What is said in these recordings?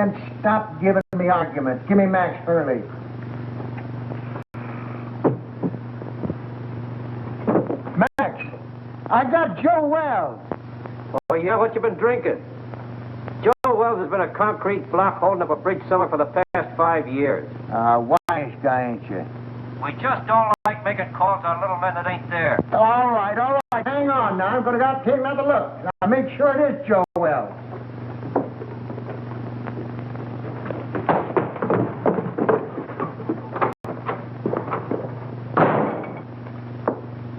And stop giving me arguments. Give me Max Hurley. Max, I got Joe Wells. Oh, yeah? What you been drinking? Joe Wells has been a concrete block holding up a bridge somewhere for the past 5 years. Wise guy, ain't you? We just don't like making calls on little men that ain't there. All right. Hang on now. I'm going to take another look. Now, make sure it is Joe Wells.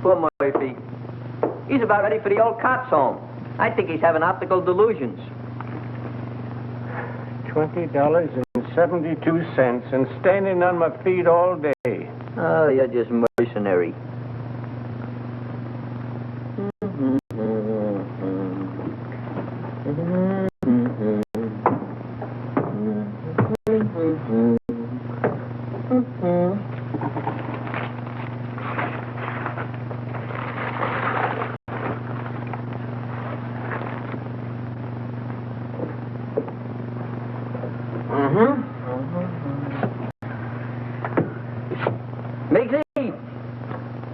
Poor Murphy. He's about ready for the old cops' home. I think he's having optical delusions. $20.72 and standing on my feet all day. Oh, you're just mercenary.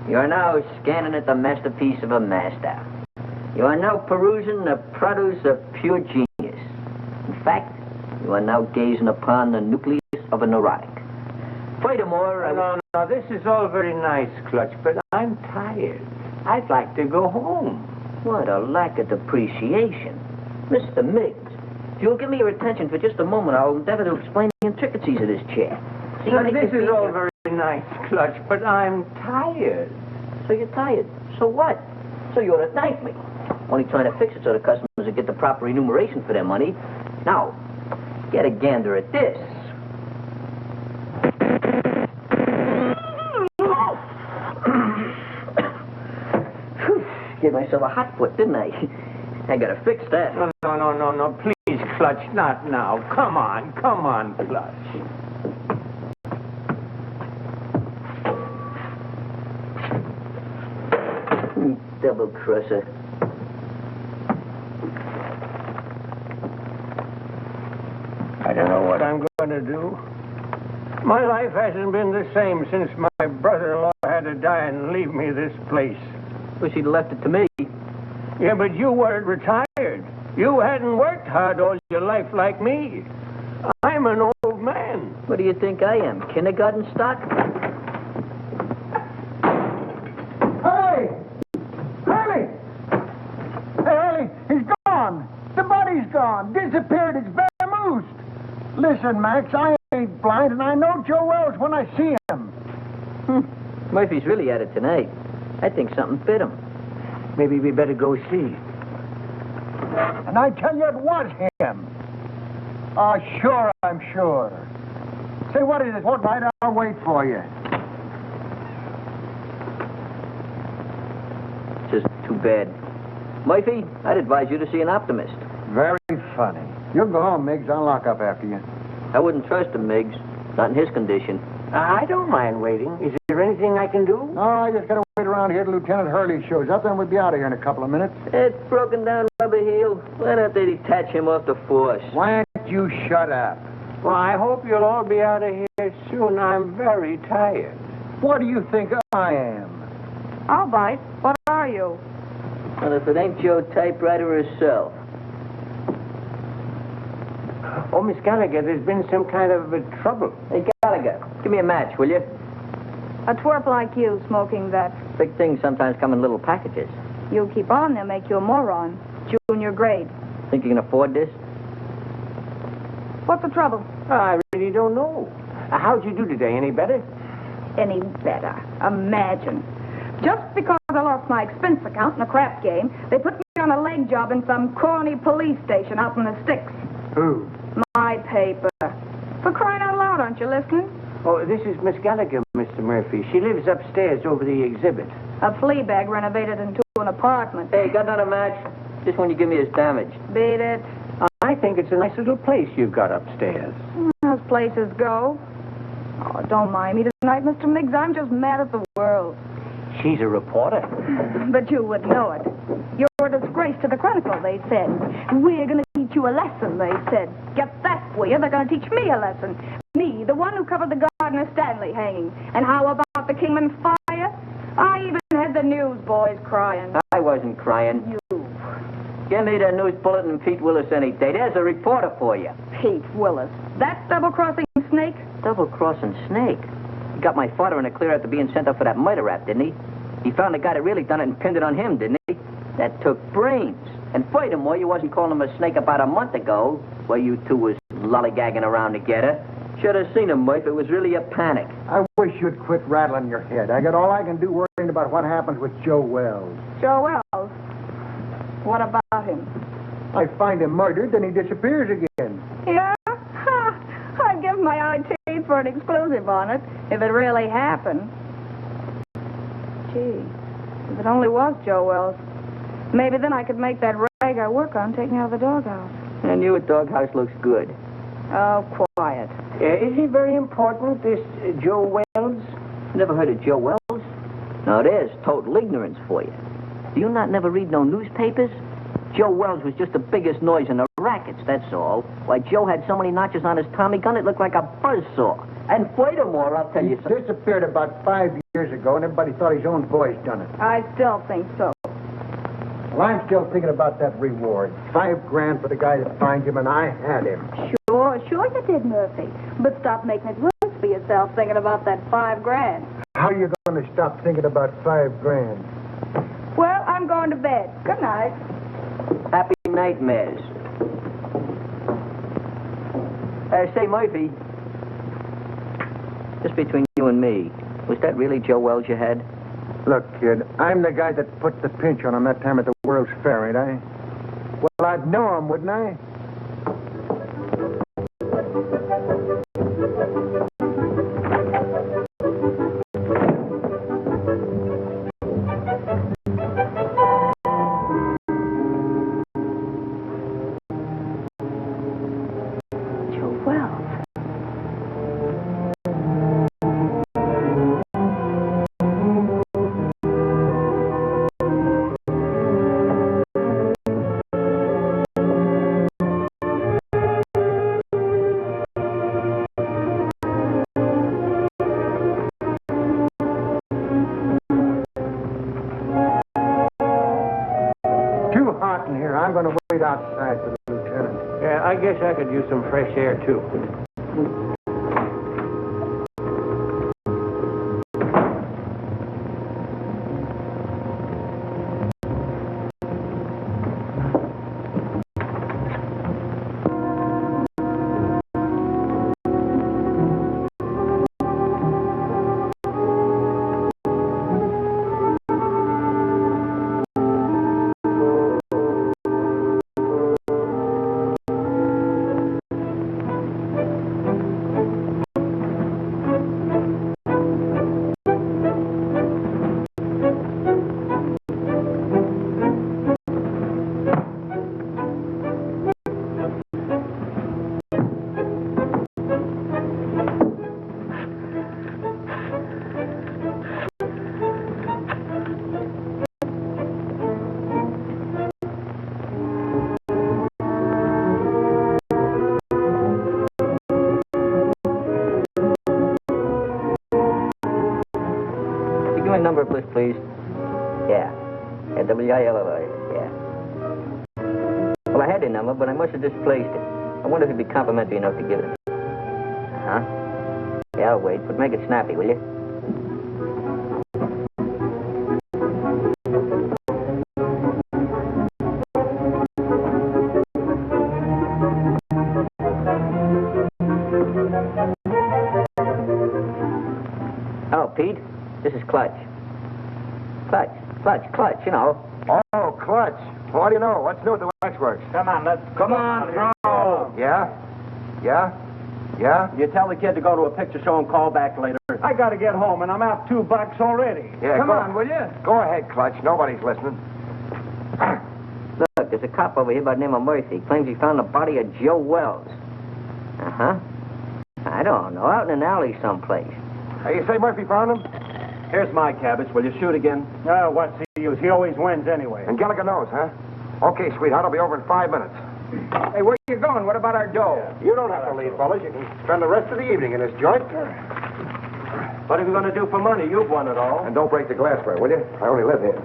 You are now scanning at the masterpiece of a master. You are now perusing the produce of pure genius. In fact, you are now gazing upon the nucleus of a neurotic. Furthermore, No, this is all very nice, Clutch, but I'm tired. I'd like to go home. What a lack of appreciation. Mr. Miggs, if you'll give me your attention for just a moment, I'll endeavor to explain the intricacies of this chair. See, This is all very nice, Clutch, but I'm tired. So you're tired. So what? So you ought to thank me. Only trying to fix it so the customers will get the proper remuneration for their money. Now, get a gander at this. Gave myself a hot foot, didn't I? I gotta fix that. No, please, Clutch, not now. Come on, Clutch. Double crosser. I don't know what I'm going to do. My life hasn't been the same since my brother-in-law had to die and leave me this place. Wish he'd left it to me. Yeah, but you weren't retired. You hadn't worked hard all your life like me. I'm an old man. What do you think I am, kindergarten stock? He's gone. The body's gone. Disappeared. It's vamoosed. Listen, Max, I ain't blind, and I know Joe Wells when I see him. Murphy's really at it tonight. I think something bit him. Maybe we better go see. And I tell you, it was him. Oh, sure, I'm sure. Say, what is it? What right? I'll wait for you. Just too bad. Murphy, I'd advise you to see an optimist. Very funny. You'll go home, Miggs. I'll lock up after you. I wouldn't trust him, Miggs. Not in his condition. I don't mind waiting. Is there anything I can do? No, I just gotta wait around here till Lieutenant Hurley shows up, then we'll be out of here in a couple of minutes. That broken down rubber heel. Why don't they detach him off the force? Why don't you shut up? Well, I hope you'll all be out of here soon. I'm very tired. What do you think I am? I'll bite. What are you? Well, if it ain't Joe Typewriter herself. Oh, Miss Gallagher, there's been some kind of trouble. Hey, Gallagher, give me a match, will you? A twerp like you smoking that. Big things sometimes come in little packages. You keep on, they'll make you a moron. Junior grade. Think you can afford this? What's the trouble? I really don't know. How'd you do today? Any better? Any better. Imagine. Just because I lost my expense account in a crap game, they put me on a leg job in some corny police station out in the sticks. Who? My paper. For crying out loud, aren't you listening? Oh, this is Miss Gallagher, Mr. Murphy. She lives upstairs over the exhibit. A flea bag renovated into an apartment. Hey, got another match? Just when you give me his damage. Beat it. I think it's a nice little place you've got upstairs. Those places go. Oh, don't mind me tonight, Mr. Miggs. I'm just mad at the world. She's a reporter. But you would know it. You're a disgrace to the Chronicle, they said. We're going to teach teach you a lesson, they said. Get that for you. They're going to teach me a lesson. Me, the one who covered the Gardner Stanley hanging. And how about the Kingman fire? I even had the newsboys crying. I wasn't crying. You. Give me the news bulletin and Pete Willis any day. There's a reporter for you. Pete Willis. That double-crossing snake? Double-crossing snake? He got my father in a clear after being sent up for that murder rap, didn't he? He found the guy that really done it and pinned it on him, didn't he? That took brains. And furthermore, you wasn't calling him a snake about a month ago, while you two was lollygagging around together. Should have seen him, Murphy. It was really a panic. I wish you'd quit rattling your head. I got all I can do worrying about what happens with Joe Wells. Joe Wells? What about him? I find him murdered, then he disappears again. Yeah? Ha! I'd give my eye teeth for an exclusive on it, if it really happened. Gee, if it only was Joe Wells. Maybe then I could make that rag I work on take me out of the doghouse. And your doghouse looks good. Oh, quiet. Is he very important, this Joe Wells? Never heard of Joe Wells? Now, there's total ignorance for you. Do you not never read no newspapers? Joe Wells was just the biggest noise in the rackets, that's all. Why, Joe had so many notches on his Tommy gun, it looked like a buzzsaw. And furthermore, I'll tell He you something. disappeared about 5 years ago, and everybody thought his own boys done it. I still think so. Well, I'm still thinking about that reward. $5,000 for the guy that finds him, and I had him. Sure you did, Murphy. But stop making it worse for yourself thinking about that $5,000. How are you going to stop thinking about $5,000? Well, I'm going to bed. Good night. Happy nightmares. Say, Murphy, just between you and me, was that really Joe Wells you had? Look, kid, I'm the guy that put the pinch on him that time at the World's Fair, ain't I? Well, I'd know him, wouldn't I? Joe Wells. Too hot in here. I'm going to wait outside for the lieutenant. Yeah, I guess I could use some fresh air, too. Give me a number of list, please. Yeah. WILLI. Yeah. Well, I had the number, but I must have displaced it. I wonder if you'd be complimentary enough to give it. Huh? Yeah, I'll wait, but make it snappy, will you? Oh, Pete, this is Clutch. Clutch, you know. Oh, Clutch. What do you know? What's new with the waxworks? Come on, let's... Come on, throw. Yeah? You tell the kid to go to a picture show and call back later. I gotta get home, and I'm out $2 already. Yeah, Come on, will you? Go ahead, Clutch. Nobody's listening. Look, there's a cop over here by the name of Murphy. Claims he found the body of Joe Wells. Uh-huh. I don't know, out in an alley someplace. Hey, you say Murphy found him? Here's my cabbage. Will you shoot again? What's the use? He always wins anyway. And Gallagher knows, huh? Okay, sweetheart. I'll be over in 5 minutes. Hey, where you going? What about our dough? You don't have to leave, fellas. You can spend the rest of the evening in this joint. What are you going to do for money? You've won it all. And don't break the glassware, will you? I only live here.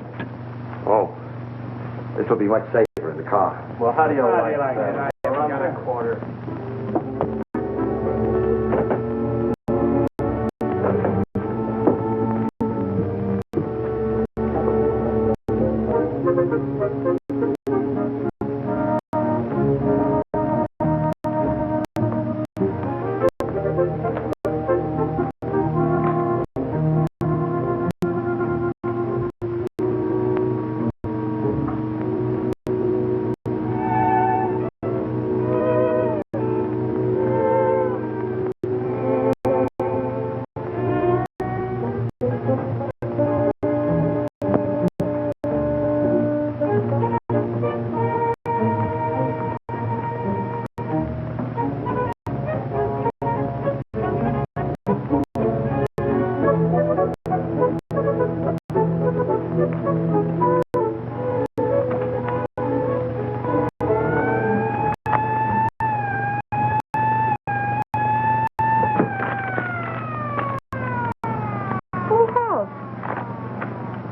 Oh, this will be much safer in the car. Well, how do you like that? I haven't got a quarter.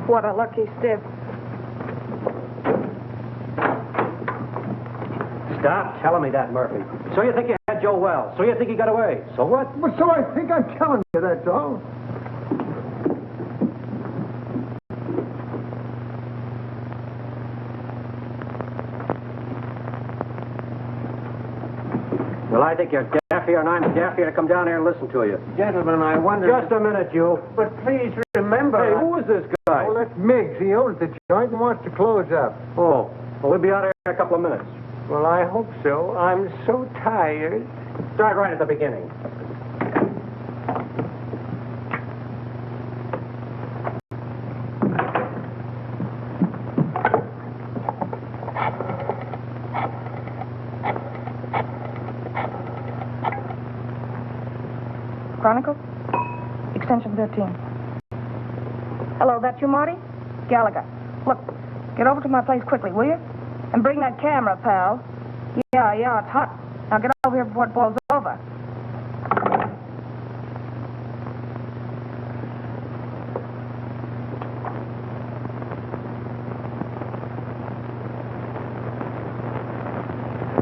What a lucky stiff. Stop telling me that, Murphy. So you think you had Joe Wells. So you think he got away. So what? Well, so I think I'm telling you, that's all. Well, I think you're daffier and I'm daffier to come down here and listen to you. Gentlemen, I wonder... Just a minute, you. But please remember... Hey, who is this guy? Oh, that's Miggs. He owns the joint and wants to close up. Oh, well, we'll be out here in a couple of minutes. Well, I hope so. I'm so tired. Start right at the beginning. Chronicle? Extension 13. Hello, that you, Marty? Gallagher. Look, get over to my place quickly, will you? And bring that camera, pal. Yeah, it's hot. Now get over here before it boils over.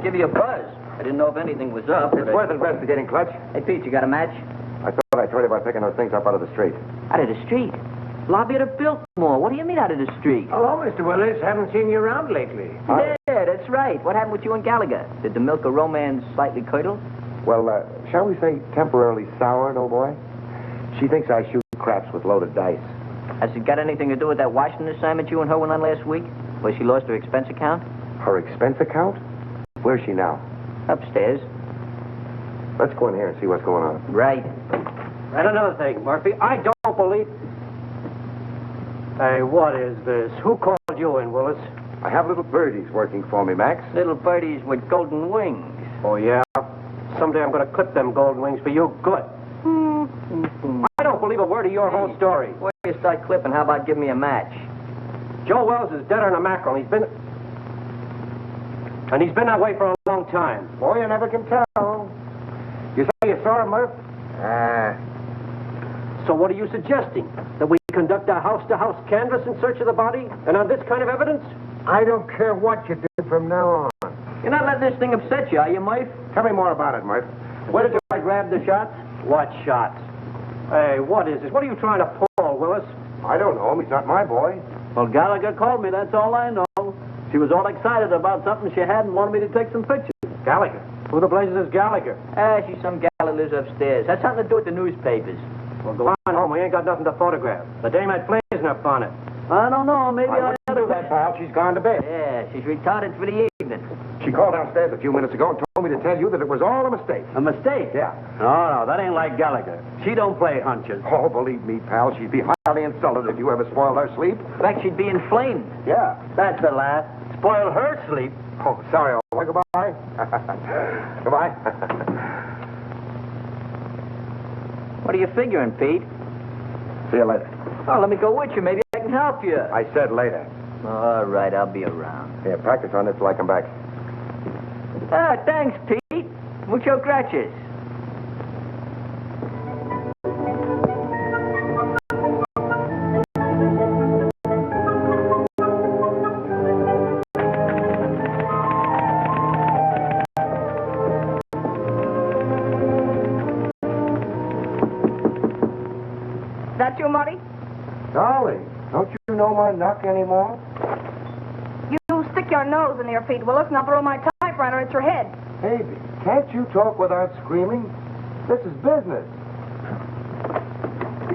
Give you a buzz. I didn't know if anything was up. It's worth investigating, Clutch. Hey, Pete, you got a match? I thought I told you about picking those things up out of the street. Out of the street? Lobby at a Biltmore. What do you mean out of the street? Hello, Mr. Willis. Haven't seen you around lately. Yeah, that's right. What happened with you and Gallagher? Did the milk of romance slightly curdle? Well, shall we say temporarily soured, old boy? She thinks I shoot craps with loaded dice. Has it got anything to do with that Washington assignment you and her went on last week? Where she lost her expense account? Her expense account? Where's she now? Upstairs. Let's go in here and see what's going on. Right. And another thing, Murphy, I don't believe... Hey, what is this? Who called you in, Willis? I have little birdies working for me, Max. Little birdies with golden wings. Oh, yeah? Someday I'm going to clip them golden wings for you good. I don't believe a word of your whole story. Before you start clipping, how about giving me a match? Joe Wells is deader than a mackerel. He's been that way for a long time. Boy, you never can tell. You say you saw him, Murph? So what are you suggesting? That we conduct a house-to-house canvass in search of the body? And on this kind of evidence? I don't care what you do from now on. You're not letting this thing upset you, are you, Murph? Tell me more about it, Murph. Where did I grab the shots? What shots? Hey, what is this? What are you trying to pull, Willis? I don't know him. He's not my boy. Well, Gallagher called me, that's all I know. She was all excited about something she had and wanted me to take some pictures. Gallagher? Who the blazes is Gallagher? She's some gal that lives upstairs. Has something to do with the newspapers. Well, go on home. We ain't got nothing to photograph. The dame had blazing up on it. I don't know, maybe I ought do that, pal. She's gone to bed. Yeah, she's retarded for the evening. She called downstairs a few minutes ago and told me to tell you that it was all a mistake. A mistake? Yeah. No, that ain't like Gallagher. She don't play hunches. Oh, believe me, pal, she'd be highly insulted if you ever spoiled her sleep. In fact, she'd be inflamed. Yeah. That's the laugh. Spoil her sleep. Oh, sorry, old boy. Goodbye. Goodbye. What are you figuring, Pete? See you later. Oh, let me go with you. Maybe I can help you. I said later. All right, I'll be around. Yeah, practice on this till I come back. Thanks, Pete. Mucho gracias. That you, Marty? Dolly, don't you know my knuck anymore? You stick your nose in your feet, Willis, and I'll throw my typewriter at your head. Baby, can't you talk without screaming? This is business.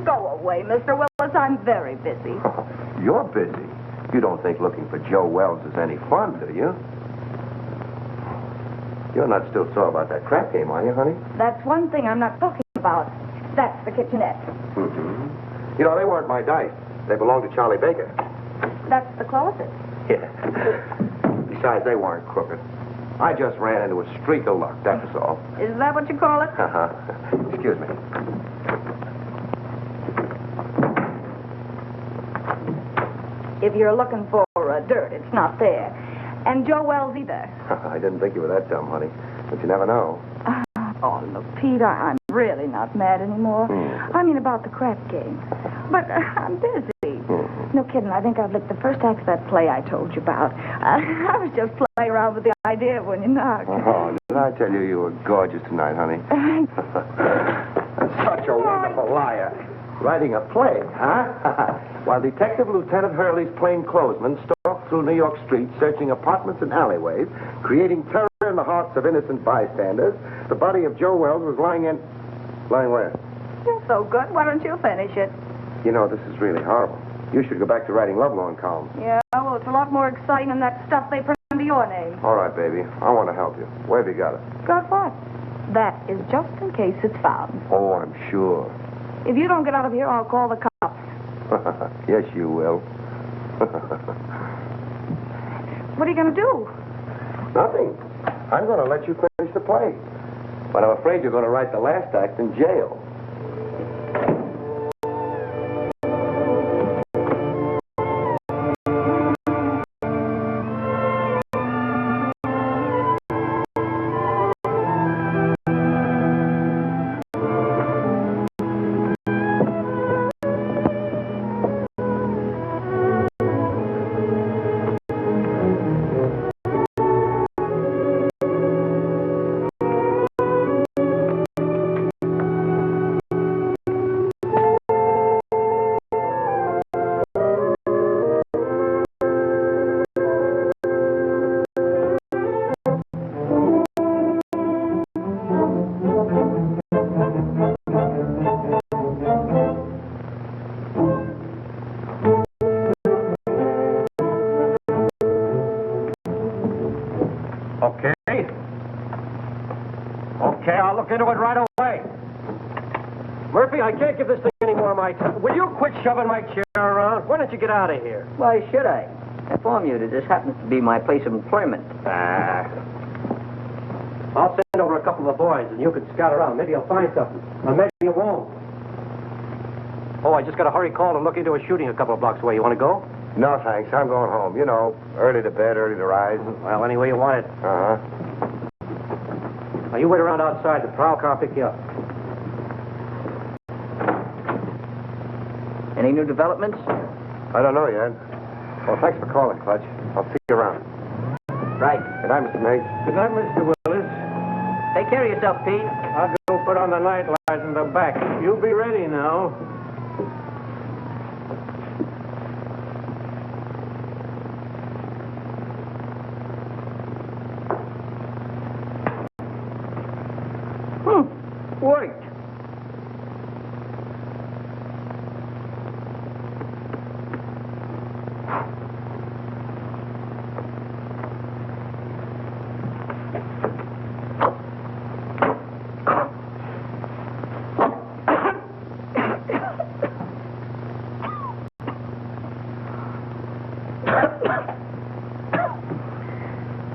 Go away, Mr. Willis. I'm very busy. You're busy. You don't think looking for Joe Wells is any fun, do you? You're not still sore about that crap game, are you, honey? That's one thing I'm not talking about. That's the kitchenette. Mm-hmm. You know, they weren't my dice. They belonged to Charlie Baker. That's the closet. Yeah. Besides, they weren't crooked. I just ran into a streak of luck, that was all. Is that what you call it? Uh-huh. Excuse me. If you're looking for dirt, it's not there. And Joe Wells either. I didn't think you were that dumb, honey. But you never know. Oh, look, Pete, I'm really not mad anymore. I mean about the crap game. But I'm busy. No kidding, I think I've licked the first act of that play I told you about. I was just playing around with the idea when you knocked. Oh, did I tell you were gorgeous tonight, honey? Such a wonderful liar. Writing a play, huh? While Detective Lieutenant Hurley's plainclothesmen stalked through New York streets, searching apartments and alleyways, creating terror in the hearts of innocent bystanders, the body of Joe Wells was lying in... Lying where? You're so good. Why don't you finish it? You know, this is really horrible. You should go back to writing lovelorn columns. Yeah, well, it's a lot more exciting than that stuff they print under your name. All right, baby. I want to help you. Where have you got it? Got what? That is just in case it's found. Oh, I'm sure. If you don't get out of here, I'll call the cops. Yes, you will. What are you going to do? Nothing. I'm going to let you finish the play. But I'm afraid you're going to write the last act in jail. Okay, I'll look into it right away. Murphy, I can't give this thing any more of my time. Will you quit shoving my chair around? Why don't you get out of here? Why should I? I inform you that this happens to be my place of employment. I'll send over a couple of boys, and you can scout around. Maybe you'll find something. Or maybe you won't. Oh, I just got a hurry call to look into a shooting a couple of blocks away. You want to go? No, thanks. I'm going home. You know, early to bed, early to rise. Well, any way you want it. Uh-huh. Now, you wait around outside. The prowl car will pick you up. Any new developments? I don't know yet. Well, thanks for calling, Clutch. I'll see you around. Right. Good night, Mr. Mase. Good night, Mr. Willis. Take care of yourself, Pete. I'll go put on the night light in the back. You be ready now. Worked.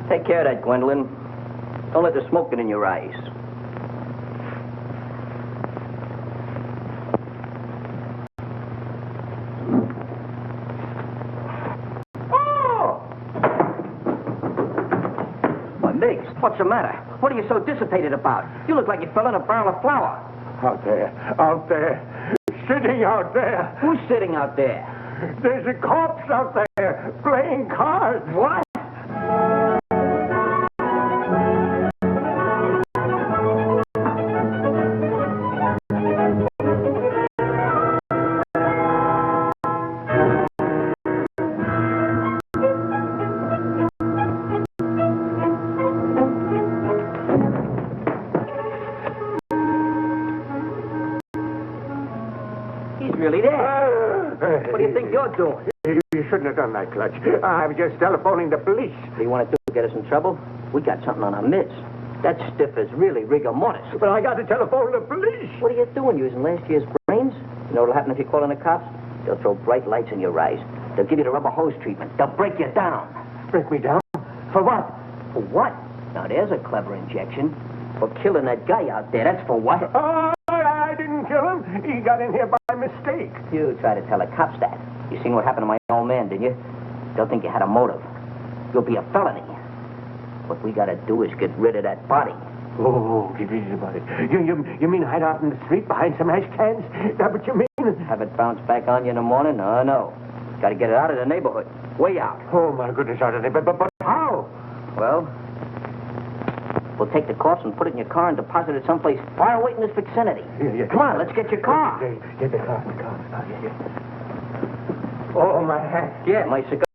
Take care of that, Gwendolyn. Don't let the smoke get in your eyes. What's the matter? What are you so dissipated about? You look like you fell in a barrel of flour. Out there, sitting out there. Who's sitting out there? There's a corpse out there playing cards. What? He's really there. What do you think you're doing? You shouldn't have done that, Clutch. I'm just telephoning the police. What do you want to do? Get us in trouble? We got something on our midst. That stiff is really rigor mortis. But I got to telephone the police. What are you doing, using last year's brains? You know what'll happen if you call in the cops? They'll throw bright lights in your eyes. They'll give you the rubber hose treatment. They'll break you down. Break me down? For what? For what? Now, there's a clever injection. For killing that guy out there. That's for what? Oh, I didn't kill him. He got in here by mistake. You try to tell the cops that. You seen what happened to my old man, didn't you? They'll think you had a motive. You'll be a felony. What we gotta do is get rid of that body. Oh, get rid of the body. You mean hide out in the street behind some ash cans? Is that what you mean? Have it bounce back on you in the morning? No. Gotta get it out of the neighborhood. Way out. Oh, my goodness, out of there. But how? Well, we'll take the corpse and put it in your car and deposit it someplace far away in this vicinity. Yeah. Come on, let's get your car. Get the car. Oh, yeah. Oh, my hat. Yeah, my cigar.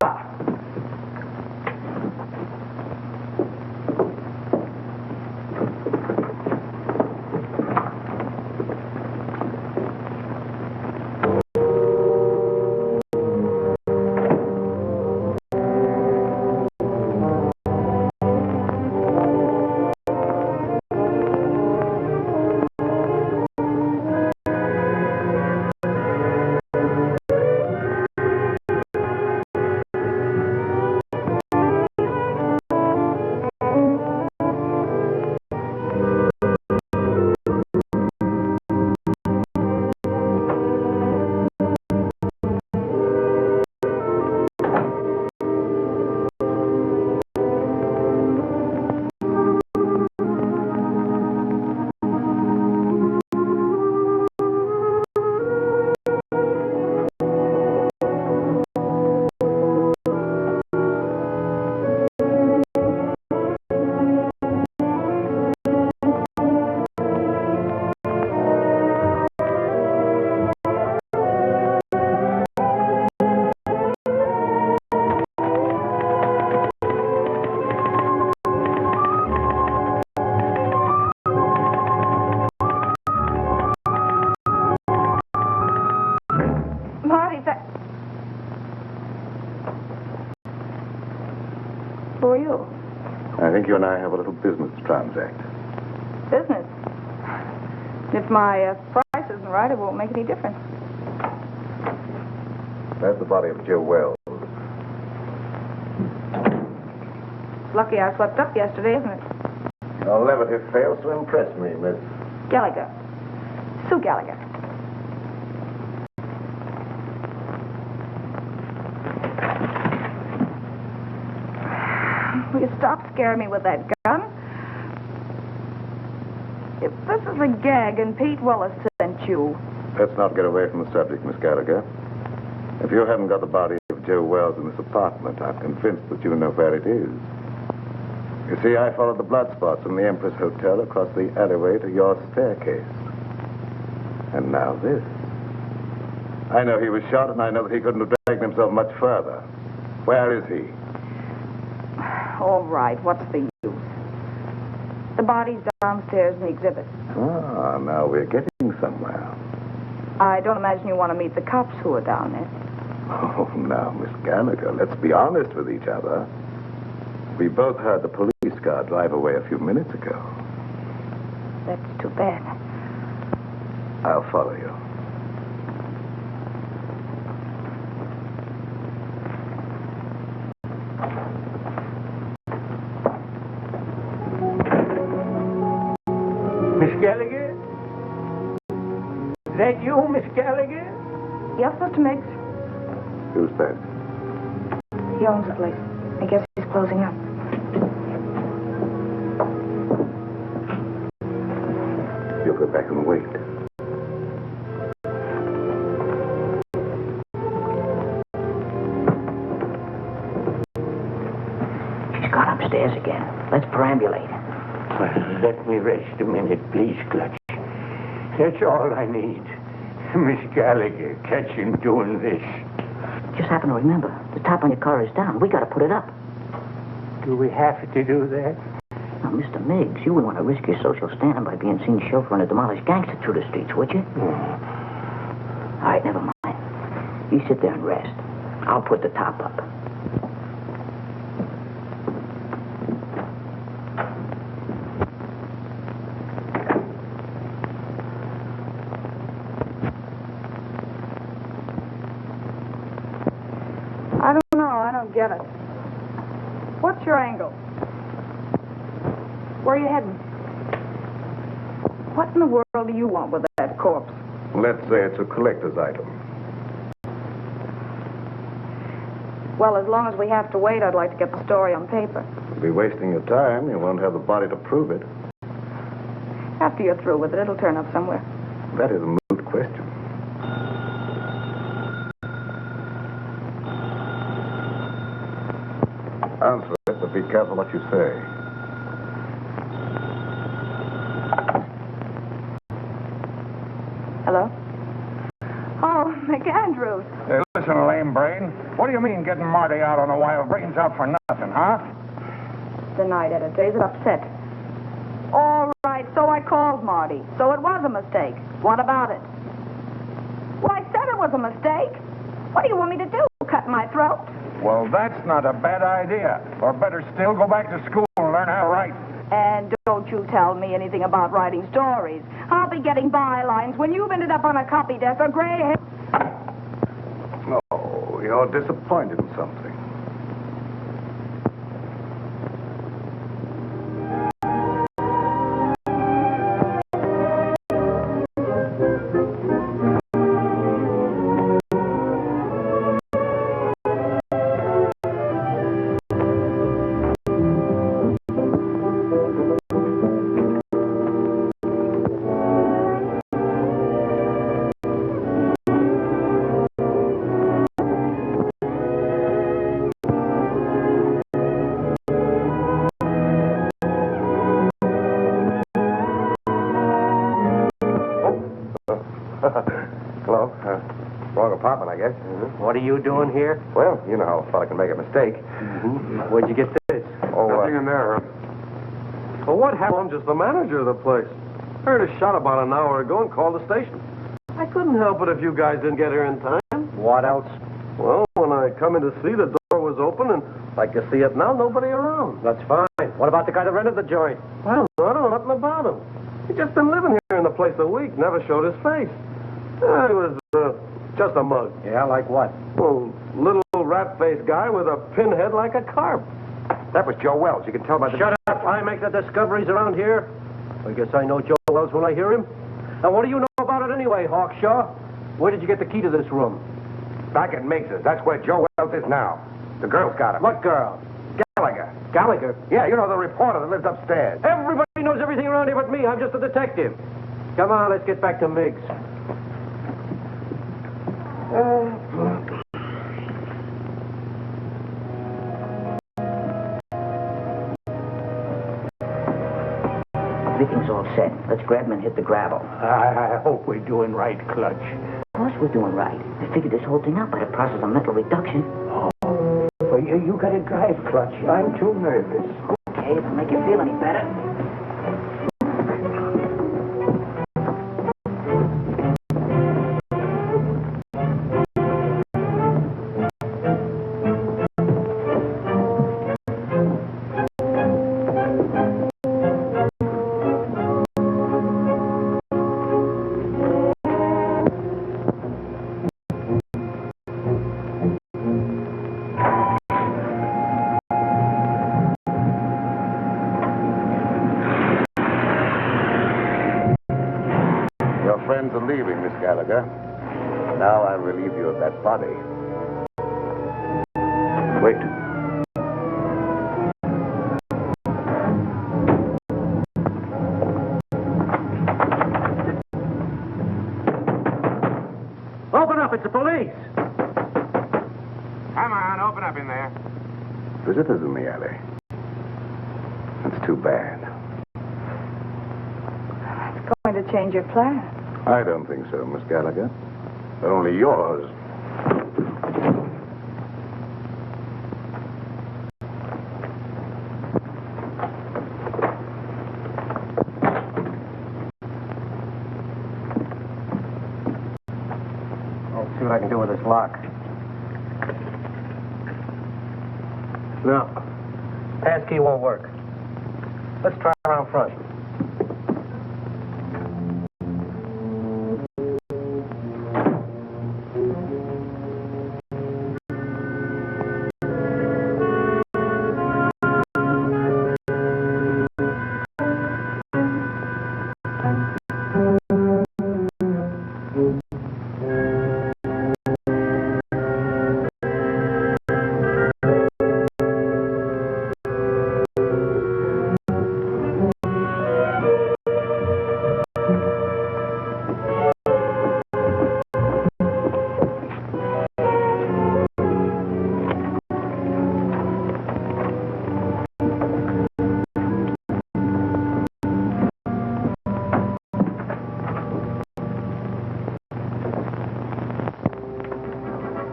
Who are you? I think you and I have a little business to transact. Business. If my price isn't right, it won't make any difference. That's the body of Joe Wells. It's lucky I slept up yesterday, isn't it? Your levity fails to impress me, Miss... Gallagher. Sue Gallagher. Will you stop scaring me with that gun? If this is a gag and Pete Willis sent you... Let's not get away from the subject, Miss Gallagher. If you haven't got the body of Joe Wells in this apartment, I'm convinced that you know where it is. You see, I followed the blood spots from the Empress Hotel across the alleyway to your staircase. And now this. I know he was shot, and I know that he couldn't have dragged himself much further. Where is he? All right, what's the use? The body's downstairs in the exhibit. Ah, now we're getting somewhere. I don't imagine you want to meet the cops who are down there. Oh, now, Miss Gallagher, let's be honest with each other. We both heard the police car drive away a few minutes ago. That's too bad. I'll follow you. Miss Gallagher? Is that you, Miss Gallagher? Yes, Mr. Miggs. Who's that? He owns the place. I guess he's closing up. go back and wait. She's gone upstairs again. Let's perambulate. Well, let me rest a minute, please, Clutch. That's all I need. Miss Gallagher, catch him doing this. Just happen to remember, the top on your car is down. We got to put it up. Do we have to do that? Now, Mr. Miggs, you wouldn't want to risk your social standing by being seen chauffeuring a demolished gangster through the streets, would you? All right, never mind. You sit there and rest. I'll put the top up. I don't know. I don't get it. What's your angle? Where are you heading? What in the world do you want with that corpse? Let's say it's a collector's item. Well, as long as we have to wait, I'd like to get the story on paper. You'll be wasting your time. You won't have the body to prove it. After you're through with it, it'll turn up somewhere. That is a moot question. Answer it, but be careful what you say. Hello? Oh, McAndrews. Hey, listen, lame brain. What do you mean getting Marty out on a wild brains out for nothing, huh? The night editor. He's upset. All right, so I called Marty. So it was a mistake. What about it? Well, I said it was a mistake. What do you want me to do? Cut my throat? Well, that's not a bad idea. Or better still, go back to school and learn how to write. And don't you tell me anything about writing stories. I'll be getting bylines when you've ended up on a copy desk or gray hair. Oh, you're disappointed in something. Hello. Wrong apartment, I guess. Mm-hmm. What are you doing here? Well, you know how a fella can make a mistake. Mm-hmm. Where'd you get this? Oh, Nothing in there. Well, what happened? I'm just the manager of the place. Heard a shot about an hour ago and called the station. I couldn't help it if you guys didn't get here in time. What else? Well, when I come in to see, the door was open, and like you see it now, nobody around. That's fine. What about the guy that rented the joint? Well, I don't know nothing about him. He's just been living here in the place a week, never showed his face. He was just a mug. Yeah, like what? Oh, little rat-faced guy with a pinhead like a carp. that was Joe Wells. You can tell by the... Shut up. I make the discoveries around here. I guess I know Joe Wells when I hear him. Now, what do you know about it anyway, Hawkshaw? Where did you get the key to this room? Back at Miggs's. That's where Joe Wells is now. The girl's got him. What girl? Gallagher. Gallagher? Yeah, you know, the reporter that lives upstairs. Everybody knows everything around here but me. I'm just a detective. Come on, let's get back to Miggs. Everything's all set. Let's grab him and hit the gravel. I hope we're doing right, Clutch. Of course we're doing right. I figured this whole thing out by the process of mental reduction. Well, you gotta drive, Clutch. I'm too nervous. Okay, if it'll make you feel any better. Friends are leaving, Miss Gallagher. Now I relieve you of that body. Wait. the police. Come on, open up in there. Visitors in the alley. That's too bad. It's going to change your plan. I don't think so, Miss Gallagher. Only yours. I'll see what I can do with this lock. No. Passkey won't work. Let's try around front.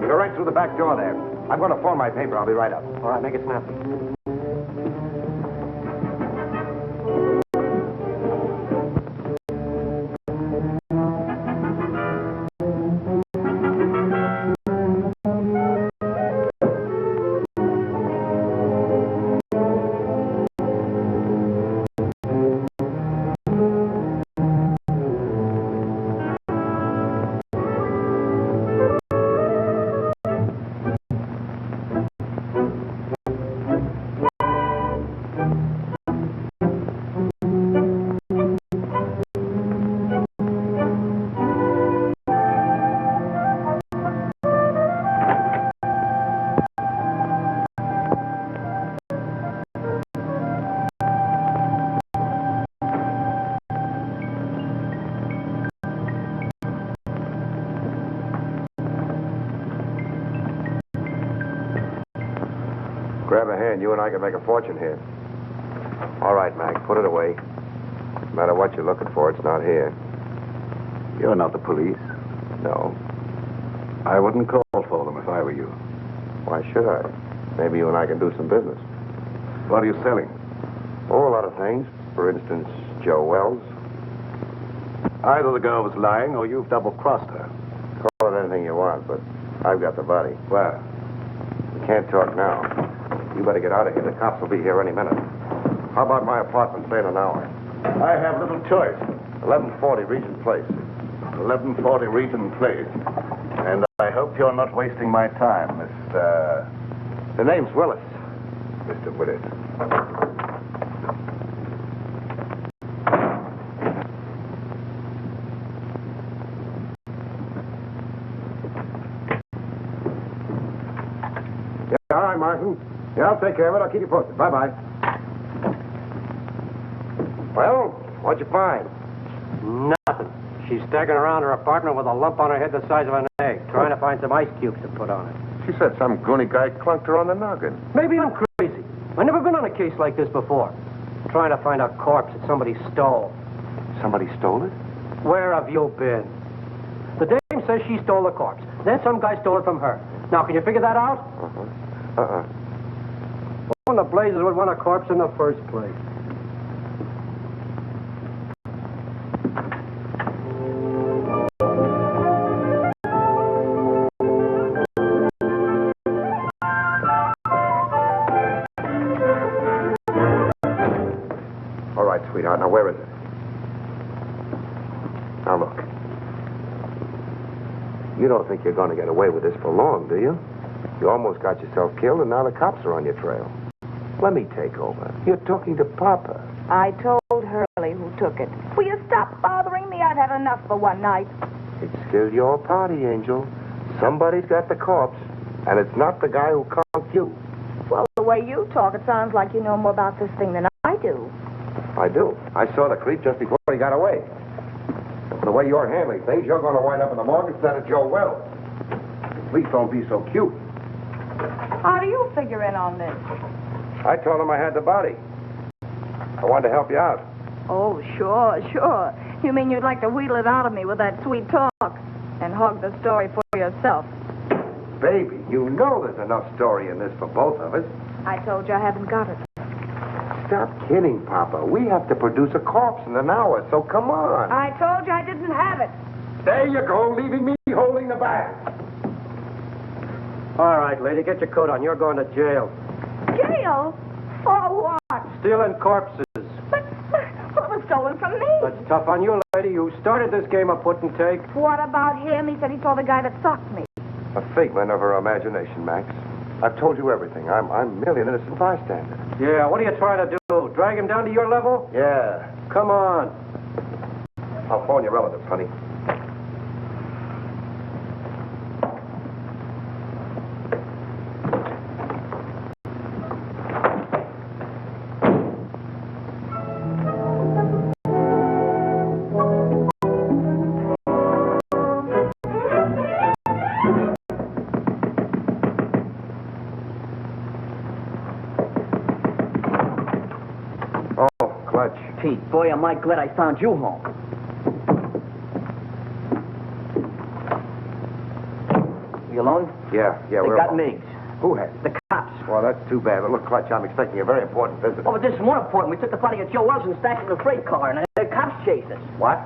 Go right through the back door there. I'm going to phone my paper. I'll be right up. All right, make it snappy. Grab a hand. You and I can make a fortune here. All right, Mac. Put it away. No matter what you're looking for, it's not here. You're not the police? No. I wouldn't call for them if I were you. Why should I? Maybe you and I can do some business. What are you selling? Oh, a lot of things. For instance, Joe Wells. Either the girl was lying or you've double-crossed her. Call it anything you want, but I've got the body. Where? We can't talk now. You better get out of here. The cops will be here any minute. How about my apartment, say in an hour? I have little choice. 1140 Regent Place. 1140 Regent Place. And I hope you're not wasting my time, Mr... The name's Willis. Mr. Willis. Yeah, all right, Martin. Yeah, I'll take care of it. I'll keep you posted. Bye-bye. Well, what'd you find? Nothing. She's staggering around her apartment with a lump on her head the size of an egg, trying to find some ice cubes to put on it. She said some goony guy clunked her on the noggin. Maybe I'm crazy. I've never been on a case like this before. Trying to find a corpse that somebody stole. Somebody stole it? Where have you been? The dame says she stole the corpse. Then some guy stole it from her. Now, can you figure that out? Who in the blazes would want a corpse in the first place? All right, sweetheart. Now, where is it? Now, look. You don't think you're going to get away with this for long, do you? You almost got yourself killed, and now the cops are on your trail. Let me take over. You're talking to Papa. I told Hurley who took it. Will you stop bothering me? I've had enough for one night. It's still your party, Angel. Somebody's got the corpse, and it's not the guy who conked you. Well, the way you talk, it sounds like you know more about this thing than I do. I do. I saw the creep just before he got away. The way you're handling things, you're going to wind up in the morgue instead of Joe Wells. Please don't be so cute. How do you figure in on this? I told him I had the body. I wanted to help you out. Oh, sure. You mean you'd like to wheedle it out of me with that sweet talk and hog the story for yourself? Baby, you know there's enough story in this for both of us. I told you I haven't got it. Stop kidding, Papa. We have to produce a corpse in an hour, so come on. I told you I didn't have it. There you go, leaving me holding the bag. All right, lady, get your coat on. You're going to jail. Jail? For what? Stealing corpses. But what was stolen from me? That's tough on you, lady. You started this game of put and take. What about him? He said he saw the guy that socked me. A figment of her imagination, Max. I've told you everything. I'm merely an innocent bystander. Yeah, what are you trying to do? Drag him down to your level? Yeah. Come on. I'll phone your relatives, honey. Pete, boy, am I glad I found you home. You alone? Yeah, They we're got all- Miggs. Who has? The cops. Well, that's too bad. But look, Clutch, I'm expecting a very important visit. Oh, but this is more important. We took the body of Joe Wells and stashed it in a freight car, and the cops chased us. What?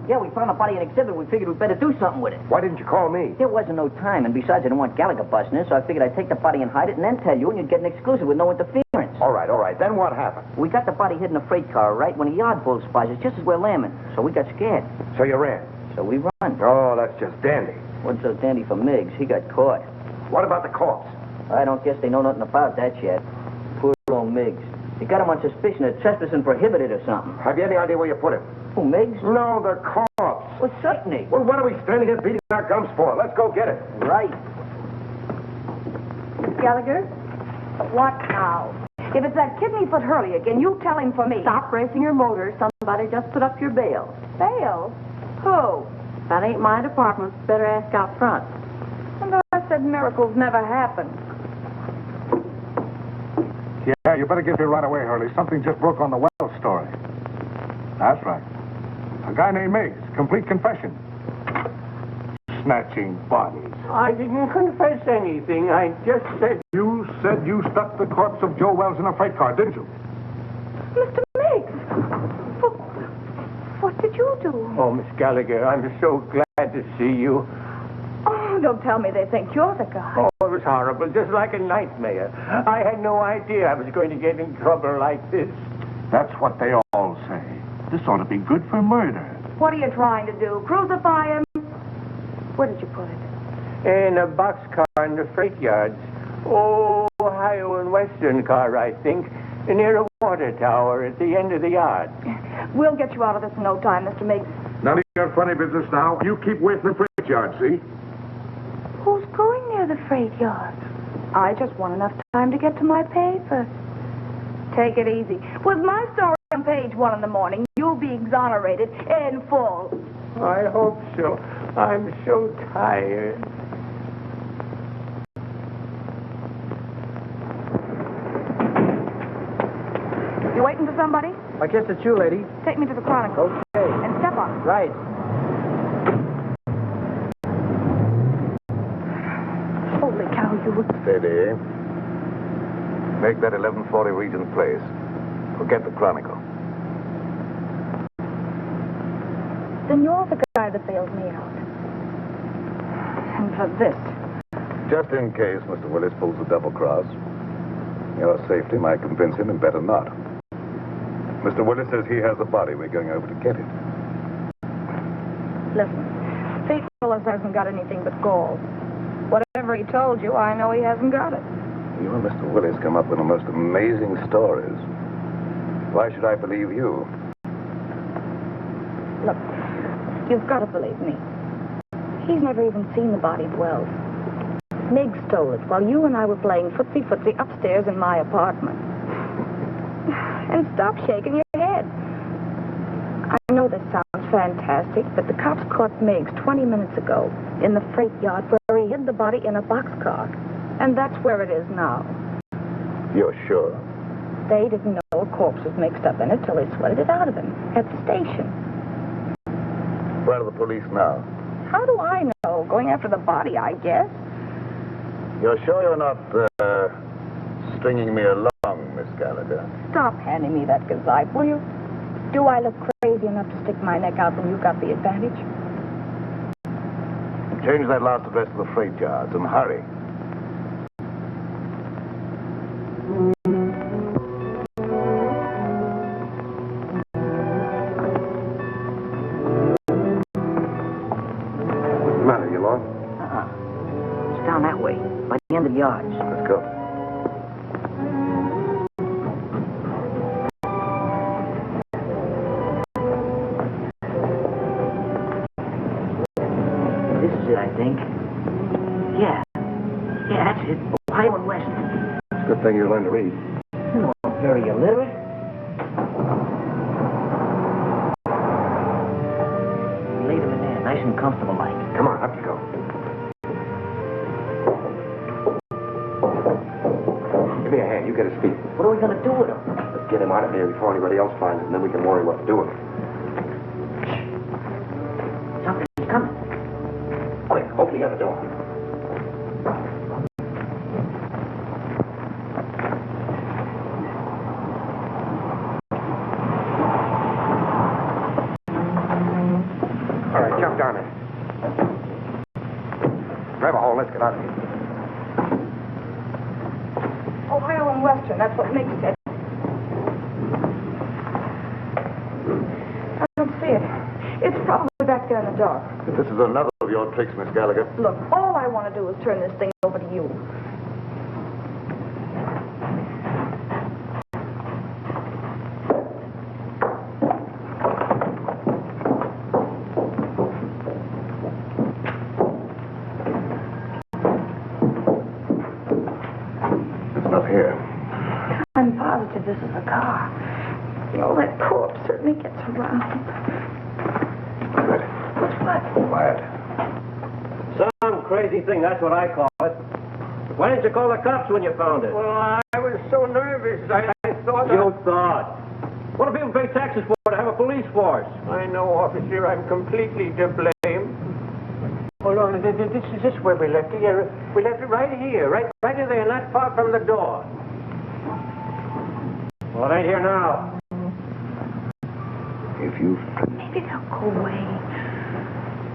Yeah, we found a body in exhibit. We figured we'd better do something with it. Why didn't you call me? There wasn't no time, and besides, I didn't want Gallagher busting in, so I figured I'd take the body and hide it and then tell you, and you'd get an exclusive with no interference. All right. Then what happened? We got the body hid in a freight car, right, when a yard bull spies us just as we're lambing. So we got scared. So you ran? So we run. Oh, that's just dandy. Wasn't so dandy for Miggs. He got caught. What about the corpse? I don't guess they know nothing about that yet. Poor old Miggs. They got him on suspicion of trespassing prohibited or something. Have you any idea where you put him? Who, Miggs? No, the corpse. Well, certainly. Well, what are we standing here beating our gums for? Let's go get it. Right. Gallagher? What now? If it's that kidney-foot Hurley again, you tell him for me. Stop racing your motor. Somebody just put up your bail. Bail? Who? That ain't my department. Better ask out front. And I said miracles never happen. Yeah, you better get here right away, Hurley. Something just broke on the Wells story. That's right. A guy named Miggs. Complete confession. Snatching bodies. I didn't confess anything. I just said... You said you stuck the corpse of Joe Wells in a freight car, didn't you? Mr. Miggs! What did you do? Oh, Miss Gallagher, I'm so glad to see you. Oh, don't tell me they think you're the guy. Oh, it was horrible, just like a nightmare. I had no idea I was going to get in trouble like this. That's what they all say. This ought to be good for murder. What are you trying to do? Crucify him? Where did you put it? In a boxcar in the freight yards. Oh, Ohio and Western car, I think. Near a water tower at the end of the yard. We'll get you out of this in no time, Mr. Miggs. None of your funny business now. You keep away from the freight yard, see? Who's going near the freight yard? I just want enough time to get to my paper. Take it easy. With my story on page 1 in the morning, you'll be exonerated in full. I hope so. I'm so tired. You waiting for somebody? I guess it's you, lady. Take me to the Chronicle. Okay. And step on it. Right. Holy cow, you... Steady. Make that 1140 Regent Place. Forget the Chronicle. Then you're the guy that bailed me out. And for this. Just in case Mr. Willis pulls a double cross. Your safety might convince him and better not. Mr. Willis says he has a body. We're going over to get it. Listen, Pete Willis hasn't got anything but gall. Whatever he told you, I know he hasn't got it. You and Mr. Willis come up with the most amazing stories. Why should I believe you? Look, you've got to believe me. He's never even seen the body of Wells. Miggs stole it while you and I were playing footsie-footsie upstairs in my apartment. And stop shaking your head. I know this sounds fantastic, but the cops caught Miggs 20 minutes ago in the freight yard where he hid the body in a boxcar. And that's where it is now. You're sure? They didn't know a corpse was mixed up in it till they sweated it out of him at the station. Where are the police now? How do I know? Going after the body, I guess. You're sure you're not, stringing me along, Miss Gallagher? Stop handing me that gazeppe, will you? Do I look crazy enough to stick my neck out when you got the advantage? Change that last address to the freight yards and hurry. What's the matter? You lost? It's down that way, by the end of the yards. Let's go. This is it, I think. Yeah, that's it. Ohio and West. It's a good thing you learned to read. Not very illiterate. Leave him in there, nice and comfortable like. Come on, up you go. Give me a hand. You get his feet. What are we going to do with him? Let's get him out of here before anybody else finds him, and then we can worry what to do with him. Something's coming. Quick, open the other door. All right, jump down there. Grab a hole. Let's get out of here. Ohio and Western, that's what makes it. I don't see it. It's probably back there in the dark. This is another of your tricks, Miss Gallagher. Look, all I want to do is turn this thing over to you. It's not here. I'm positive this is a car. You know, that corpse certainly gets around. Ready. What's what? Quiet. Some crazy thing, that's what I call it. Why didn't you call the cops when you found it? Well, I was so nervous. I thought... You thought. What do people pay taxes for to have a police force? I know, officer. I'm completely to blame. Hold on. This is where we left it. Yeah, we left it right here. Right in there, not far from the door. Well, it ain't here now. If you... Maybe they'll go away.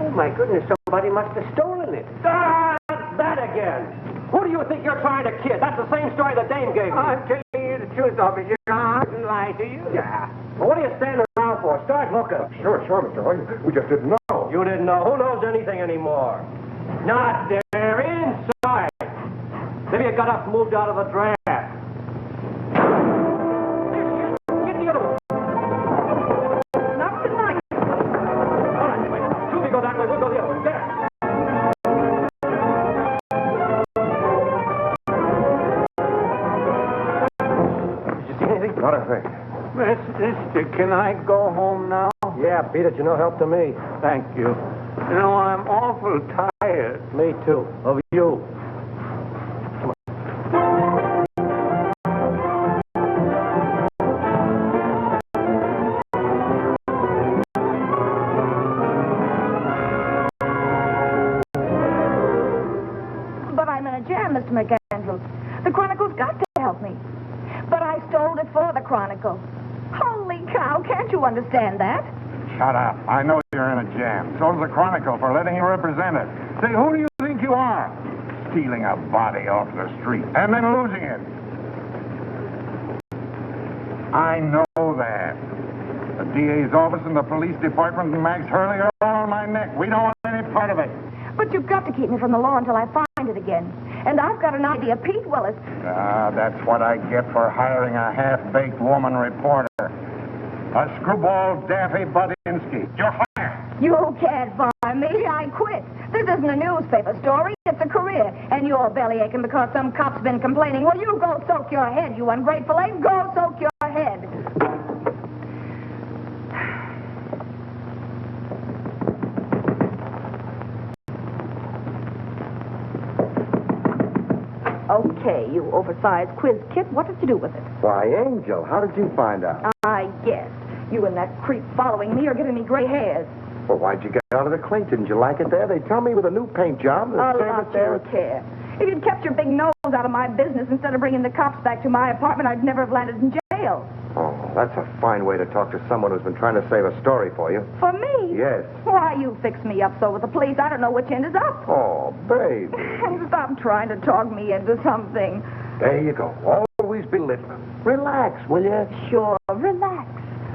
Oh, my goodness. Somebody must have stolen it. Ah, that again. Who do you think you're trying to kid? That's the same story the dame gave me. I'm telling you the truth, officer. I didn't lie to you. Yeah. Well, what are you standing around for? Start looking. Sure, Mr. Hoy. We just didn't know. You didn't know. Who knows anything anymore? Not there. Inside. Maybe you got up and moved out of the draft. Get the other one. Not tonight. All right, wait. Two of you go that way. We'll go the other way. There. Did you see anything? Not a thing. Mister, can I go home now? Yeah, Pete, it's no help to me. Thank you. You know, I'm awful tired. Me too. Of you. But I'm in a jam, Mr. McAndrews. The Chronicle's got to help me. But I stole it for the Chronicle. Holy cow, can't you understand that? Shut up. I know you're in a jam. So's the Chronicle for letting you represent it. Say, who do you think you are? Stealing a body off the street and then losing it. I know that. The DA's office and the police department and Max Hurley are all on my neck. We don't want any part of it. But you've got to keep me from the law until I find it again. And I've got an idea. Pete Willis. Ah, that's what I get for hiring a half-baked woman reporter. A screwball Daffy Budinsky. You're fired. You can't fire me. I quit. This isn't a newspaper story. It's a career. And you're belly aching because some cop's been complaining. Well, you go soak your head, you ungrateful ape. Go soak your head. Okay, you oversized quiz kit. What did you do with it? Why, Angel, how did you find out? I guess. You and that creep following me are giving me gray hairs. Well, why'd you get out of the clink? Didn't you like it there? They tell me with a new paint job. The A service lot there. you care. If you'd kept your big nose out of my business instead of bringing the cops back to my apartment, I'd never have landed in jail. Oh, that's a fine way to talk to someone who's been trying to save a story for you. For me? Yes. Why, you fix me up so with the police, I don't know which end is up. Oh, baby. Stop trying to talk me into something. There you go. Always be listening. Relax, will you? Sure, relax.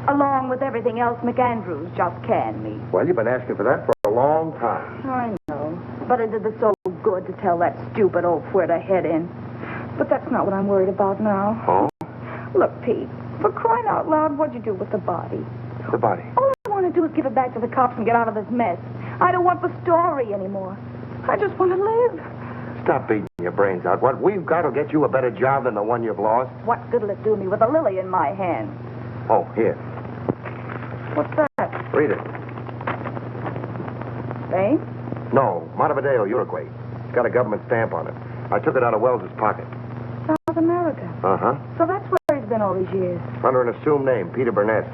Along with everything else McAndrews just canned me. Well, you've been asking for that for a long time. I know. But it did the so good to tell that stupid oaf where to head in. But that's not what I'm worried about now. Oh? Look, Pete, for crying out loud, what'd you do with the body? The body. All I want to do is give it back to the cops and get out of this mess. I don't want the story anymore. I just want to live. Stop beating your brains out. What we've got will get you a better job than the one you've lost. What good'll it do me with a lily in my hand? Oh, here. What's that? Read it. Spain? No, Montevideo, Uruguay. It's got a government stamp on it. I took it out of Wells's pocket. South America. Uh-huh. So that's where he's been all these years. Under an assumed name, Peter Burnett.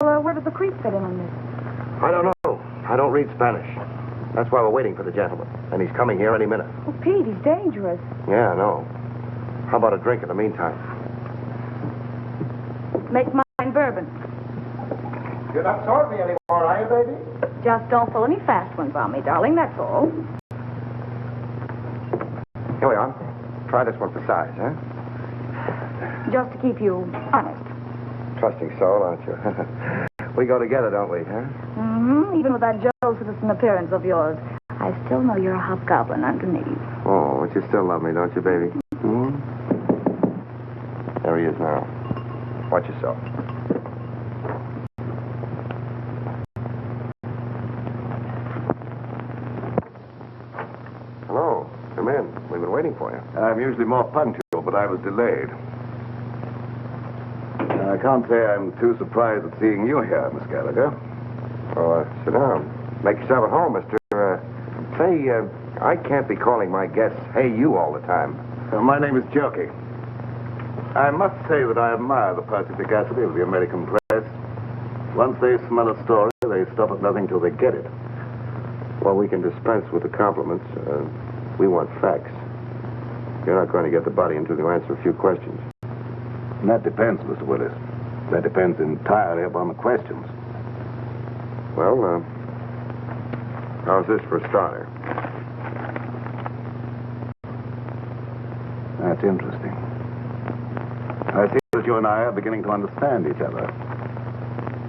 Well, where does the creep fit in on this? I don't know. I don't read Spanish. That's why we're waiting for the gentleman. And he's coming here any minute. Well, Pete, he's dangerous. Yeah, I know. How about a drink in the meantime? Make mine bourbon. You're not sorting me anymore, are you, baby? Just don't pull any fast ones on me, darling, that's all. Here we are. Try this one for size, huh? Just to keep you honest. Trusting soul, aren't you? We go together, don't we, huh? Mm-hmm. Even with that Joe citizen appearance of yours, I still know you're a hobgoblin underneath. Oh, but you still love me, don't you, baby? Hmm? There he is now. Watch yourself. Hello. Come in. We've been waiting for you. I'm usually more punctual, but I was delayed. I can't say I'm too surprised at seeing you here, Miss Gallagher. Oh, sit down. Make yourself at home, Mr. Say, I can't be calling my guests, hey, you all the time. My name is Jelke. I must say that I admire the perspicacity of the American press. Once they smell a story, they stop at nothing till they get it. Well, we can dispense with the compliments. We want facts. You're not going to get the body until you answer a few questions. And that depends, Mr. Willis. That depends entirely upon the questions. Well, how's this for a starter? That's interesting. I see that you and I are beginning to understand each other.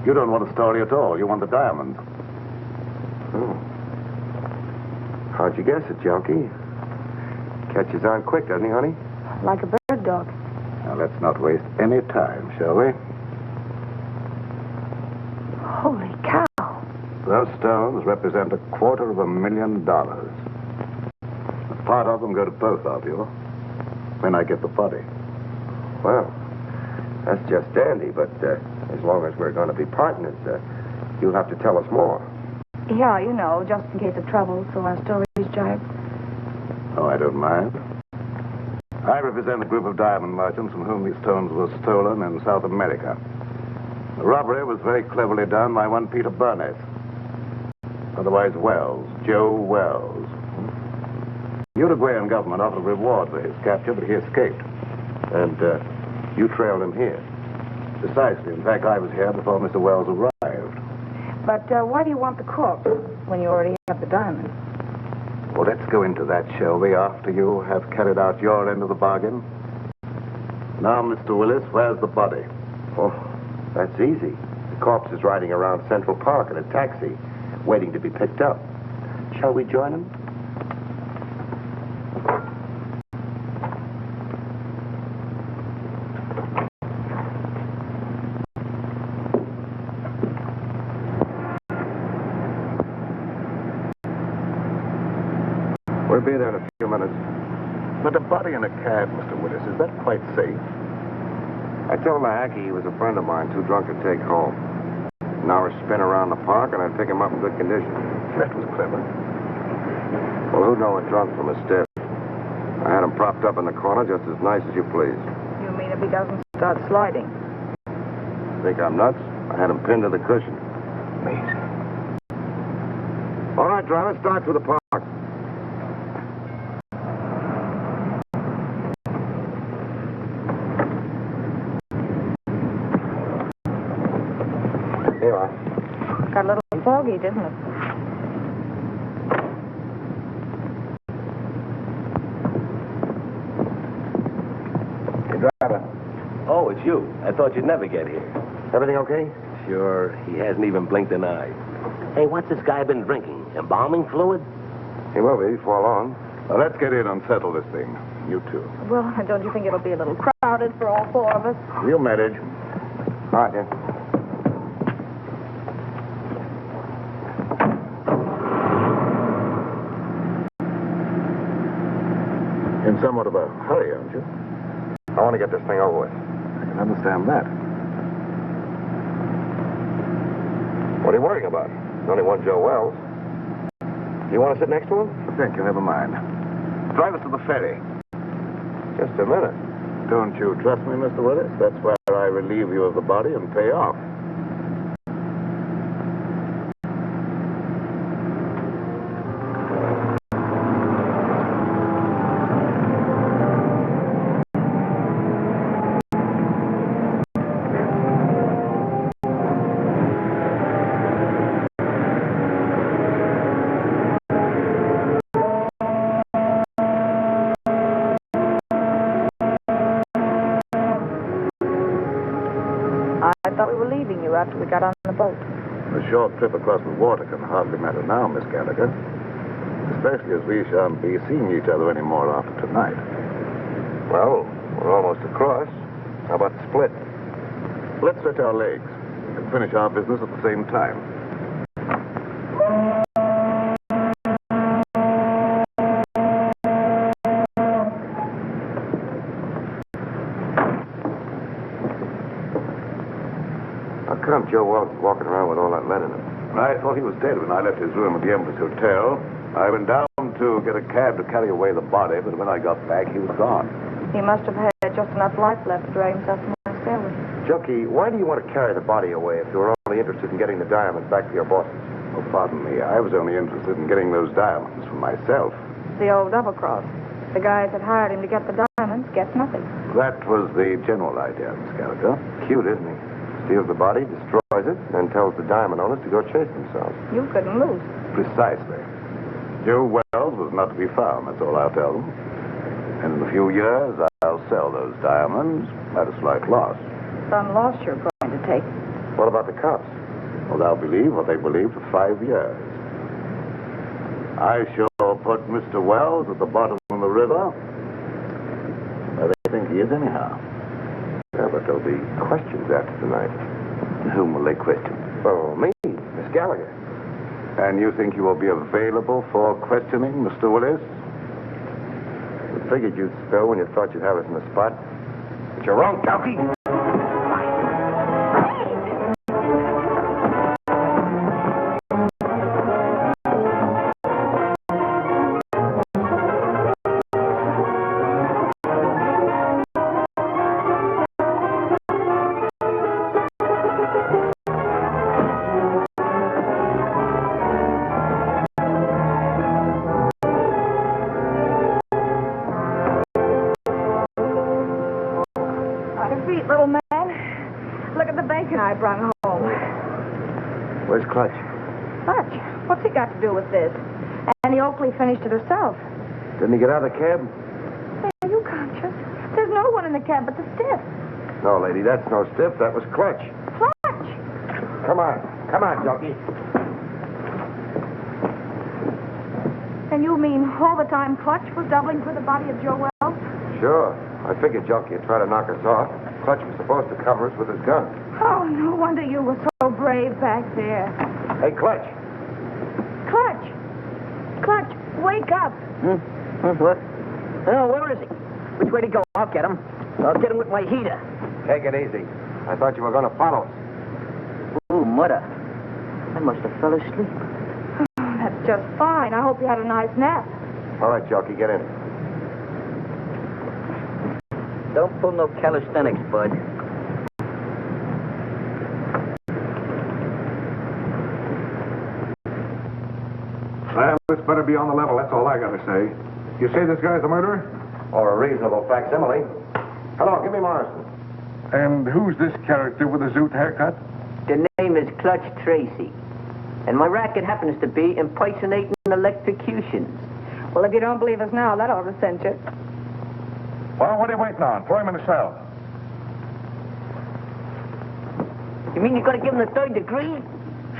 You don't want a story at all. You want the diamonds. Oh. How'd you guess it, Jelke? Catches on quick, doesn't he, honey? Like a bird dog. Now, let's not waste any time, shall we? Holy cow. Those stones represent $250,000. A part of them go to both of you when I get the body. Well, that's just dandy, but as long as we're going to be partners, you'll have to tell us more. Yeah, you know, just in case of trouble, so our stories jibe. Oh, I don't mind. I represent a group of diamond merchants from whom these stones were stolen in South America. The robbery was very cleverly done by one Peter Burnett. Otherwise Wells, Joe Wells. The Uruguayan government offered a reward for his capture, but he escaped. And you trailed him here. Precisely. In fact, I was here before Mr. Wells arrived. But why do you want the corpse when you already have the diamond? Well, let's go into that, shall we, after you have carried out your end of the bargain? Now, Mr. Willis, where's the body? Oh, that's easy. The corpse is riding around Central Park in a taxi, waiting to be picked up. Shall we join him? We'll be there in a few minutes. But a body in a cab, Mr. Willis, is that quite safe? I told Mahaki he was a friend of mine, too drunk to take home. An hour spin around the park, and I'd pick him up in good condition. That was clever. Well, who'd know a drunk from a stiff? I had him propped up in the corner just as nice as you please. You mean if he doesn't start sliding? Think I'm nuts? I had him pinned to the cushion. Amazing. All right, driver, start through the park. Here you are. Got a little foggy, didn't it? Hey, driver. Oh, it's you. I thought you'd never get here. Everything okay? Sure, he hasn't even blinked an eye. Hey, what's this guy been drinking? Embalming fluid? He will be before long. Now, let's get in and settle this thing. You two. Well, don't you think it'll be a little crowded for all four of us? You manage. All right, then. In somewhat of a hurry, aren't you? I want to get this thing over with. I can understand that. What are you worrying about? There's only one Joe Wells. You want to sit next to him? Thank you, never mind. Drive us to the ferry. Just a minute. Don't you trust me, Mr. Willis? That's where I relieve you of the body and pay off. I thought we were leaving you after we got on the boat. A short trip across the water can hardly matter now, Miss Gallagher. Especially as we shan't be seeing each other anymore after tonight. Well, we're almost across. How about the split? Let's stretch our legs and finish our business at the same time. How come Joe Wells is walking around with all that lead in him? I thought he was dead when I left his room at the Embassy Hotel. I went down to get a cab to carry away the body, but when I got back, he was gone. He must have had just enough life left to drag himself from my family. Jelke, why do you want to carry the body away if you were only interested in getting the diamonds back to your bosses? Oh, pardon me. I was only interested in getting those diamonds for myself. The old double-cross. The guys that hired him to get the diamonds gets nothing. That was the general idea, Miss Gallagher. Cute, isn't he? Steals the body, destroys it, then tells the diamond owners to go chase themselves. You couldn't lose. Precisely. Joe Wells was not to be found, that's all I'll tell them. And in a few years, I'll sell those diamonds at a slight loss. Some loss you're going to take. What about the cops? Well, they'll believe what they believe for 5 years. I shall put Mr. Wells at the bottom of the river, where they think he is anyhow. Yeah, but there'll be questions after tonight. And whom will they question? Oh, me, Miss Gallagher. And you think you will be available for questioning, Mr. Willis? We figured you'd spill when you thought you'd have us in the spot. But you're wrong, Jelke. Little man, look at the bacon I brought home. Where's Clutch? Clutch? What's he got to do with this? Annie Oakley finished it herself. Didn't he get out of the cab? Hey, are you conscious? There's no one in the cab but the stiff. No, lady, that's no stiff. That was Clutch. Clutch! Come on. Come on, Jelke. And you mean all the time Clutch was doubling for the body of Joe Wells? Sure. I figured Jelke would try to knock us off. Clutch was supposed to cover us with his gun. Oh, no wonder you were so brave back there. Hey, Clutch. Clutch! Clutch, wake up. What? Oh, where is he? Which way to go? I'll get him. I'll get him with my heater. Take it easy. I thought you were going to follow us. Ooh, mother. I must have fell asleep. That's just fine. I hope you had a nice nap. All right, Jelke, get in. Don't pull no calisthenics, bud. Well, this better be on the level, that's all I gotta say. You say this guy's the murderer? Or a reasonable facsimile. Hello, give me Morrison. And who's this character with the zoot haircut? The name is Clutch Tracy. And my racket happens to be impersonating electrocutions. Well, if you don't believe us now, that ought to cinch it. Well, what are you waiting on? Throw him in the cell. You mean you're going to give him the 3rd degree?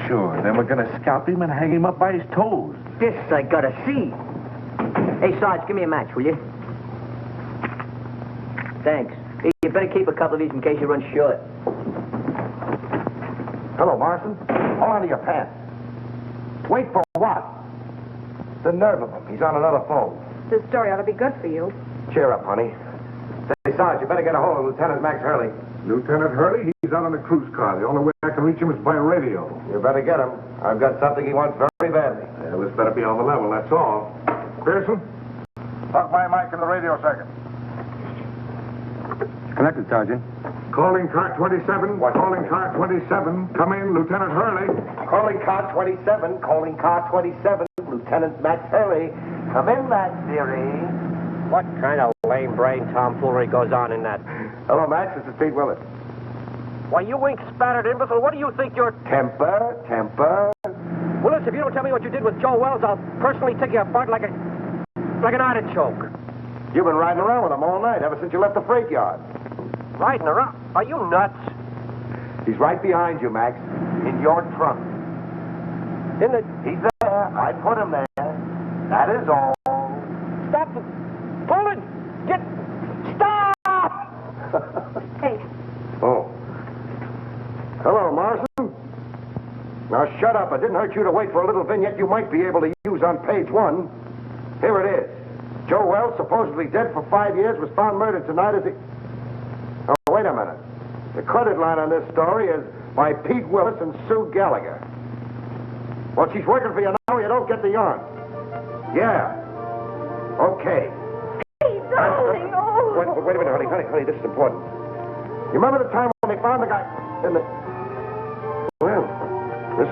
Sure, then we're gonna scalp him and hang him up by his toes. This I gotta see. Hey, Sarge, give me a match, will you? Thanks. Hey, you better keep a couple of these in case you run short. Hello, Morrison. Hold on to your pants. Wait for what? The nerve of him. He's on another phone. This story ought to be good for you. Cheer up, honey. Say, Sarge, you better get a hold of Lieutenant Max Hurley. Lieutenant Hurley, he's out on a cruise car. The only way I can reach him is by radio. You better get him. I've got something he wants very badly. Well, this better be on the level, that's all. Pearson? Plug my mic in the radio second. Connected, Sergeant. Calling car 27. What? Calling car 27. Come in, Lieutenant Hurley. Calling car 27. Calling car 27. Lieutenant Max Hurley. Come in, Max, dearie. What kind of lame-brain tomfoolery goes on in that? Hello, Max. This is Pete Willis. Why, you ink-spattered imbecile, what do you think you're... Temper. Willis, if you don't tell me what you did with Joe Wells, I'll personally take you apart like an artichoke. You've been riding around with him all night, ever since you left the freight yard. Riding around? Are you nuts? He's right behind you, Max. In your trunk. In the... He's there. I put him there. That is all. Stop! Pull it! Get... Stop! Hey, Oh. Hello, Morrison. Now, shut up. It didn't hurt you to wait for a little vignette you might be able to use on page 1. Here it is. Joe Wells, supposedly dead for 5 years, was found murdered tonight as he... Oh, wait a minute. The credit line on this story is by Pete Willis and Sue Gallagher. Well, she's working for you now. You don't get the yarn. Yeah. Okay. hey, darling, oh. Wait a minute, honey, this is important. You remember the time when they found the guy in the... Well, this